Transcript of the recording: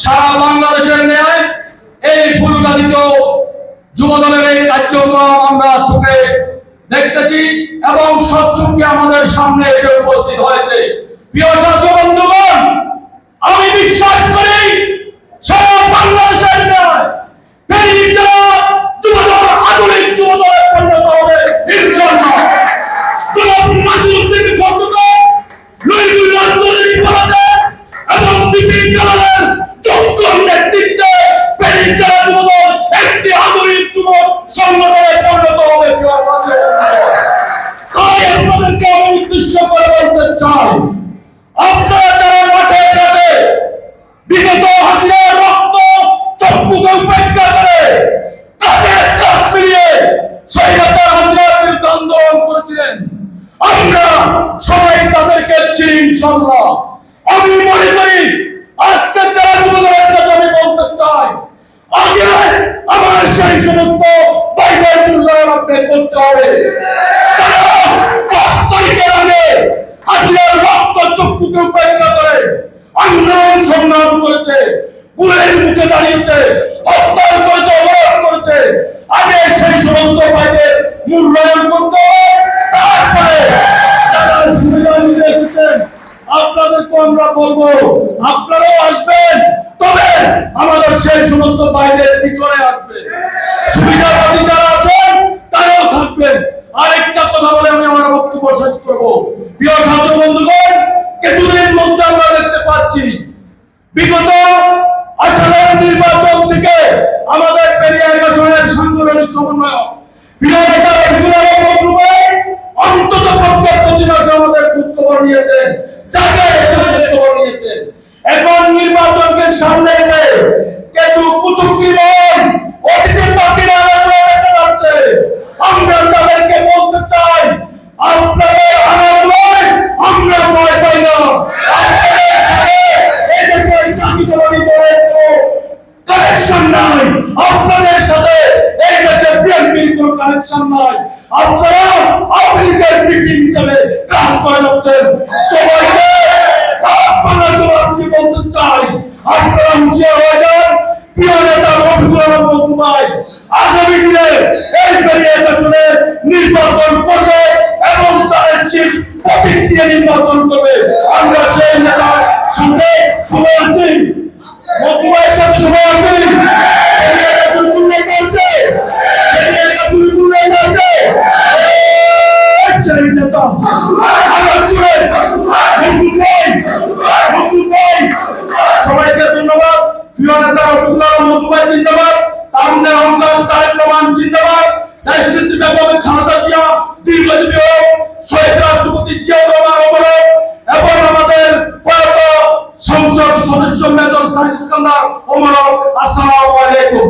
সারা বাংলাদেশের ন্যায় এই ফুলগাজীতেও যুবদলের এই কার্যক্রম আমরা চোখে দেখতেছি এবং সচ্চুকে আমাদের সামনে এসে উপস্থিত হয়েছে। প্রিয় ছাত্র বন্ধুগণ, আমি বিশ্বাস করি সারা বাংলাদেশের ন্যায় ফেনী জেলা যুবদল আধুনিক যুবদলে পরিণত হবে ইনশাআল্লাহ। জনাব নাজিরউদ্দিন খন্দকার, নইমুল্লাহ চৌধুরী পলাতে এবং বিপিন কালামের যোগ্য নেতৃত্বে ফেনী জেলা যুবদল একটি আধুনিক যুব সংগঠনে পরিণত হবে। তাই আপনাদেরকে আমি উদ্দেশ্য করে বলতে চাই, আপনারা যারা মাঠে ঘাটে বিগত হাতিয়ার রক্ত চক্ষুকে উপেক্ষা করে তাদের কাজ ফিরিয়ে স্বৈরাচার হাতিয়ার বিরুদ্ধে আন্দোলন করেছিলেন, আমরা সবাই তাদেরকে চিনি ইনশাআল্লাহ। আমি মনে করি আজকে যারা যুবদলের কাছে আমি বলতে চাই, আগে আমার সেই সমস্ত বাইবেল মূল্যায়ন আপনি করতে হবে। চক্ষুকে উপেক্ষা করে আন্দোলন সংগ্রাম করেছে, গুলের মুখে দাঁড়িয়েছে, হত্যা করেছে, অবরোধ করেছে, আগে সেই সমস্ত বাইবেল মূল্যায়ন করতে হবে। তারপরে যারা সুবিধা নিয়ে এসেছেন আপনাদেরকে আমরা বলবো আপনারাও আসবেন, তবে আমাদের সেই সমস্ত বাইবেল পিছনে আসবে। সুবিধাবাদী যারা আছেন তারাও থাকবেন। আরেকটা কথা বলে আমি আমার বক্তব্য শেষ করবো। প্রিয় ছাত্র বন্ধুগণ, কিছুদিন মধ্যে আমরা দেখতে পাচ্ছি বিগত 18 নির্বাচন থেকে আমাদের পেরিয়া আসনের সাংগঠনিক সমন্বয়ক অন্তত পক্ষে প্রতি মাসে আমাদের খোঁজখবর নিয়েছেন, খোঁজখবর নিয়েছেন। এখন নির্বাচনকে সামনে রেখে কিছু কুচুক্তি নয় অতীতের বাকিরা দেখা যাচ্ছে। আমরা তাদেরকে বলতে চাই, আপনাদের আনাজ নয়, আমরা ভয় পাই না। কানেকশন নাই আপনাদের সাথে, এই দেশে বিএনপির কোনো কানেকশন নাই। আপনারা আওয়ামী লীগের মিটিং হিসেবে কাজ করে যাচ্ছেন। সবাইকে আপনারা জবাবদি বলতে চাই, আপনারা হুঁশিয়ার হয়ে যান। প্রিয় নেতা রফিকুল আলম মজনু ভাই আগামী দিনে এই পেরিয়ে পেছনে নির্বাচন করবে এবং তাদের চিজ প্রতীক দিয়ে নির্বাচন করবে। আমরা সেই নেতার সামনে সবাই আছি, মজনু ভাইয়ের সাথে সবাই আছি। সবাইকে ধন্যবাদ। প্রিয় নেতা রফিকুল আলম মজনু ভাই জিন্দাবাদ, তারুণ্যের অহংকার তারেক রহমান জিন্দাবাদ, দেশনেত্রী বেগম খালেদা জিয়া দীর্ঘজীবী হোক, শহীদ রাষ্ট্রপতি জিয়াউর রহমান অমর হোক এবং আমাদের প্রয়াত সংসদ সদস্য মেজর সাহিদ ইস্কান্দার অমর হোক। আসসালামু আলাইকুম।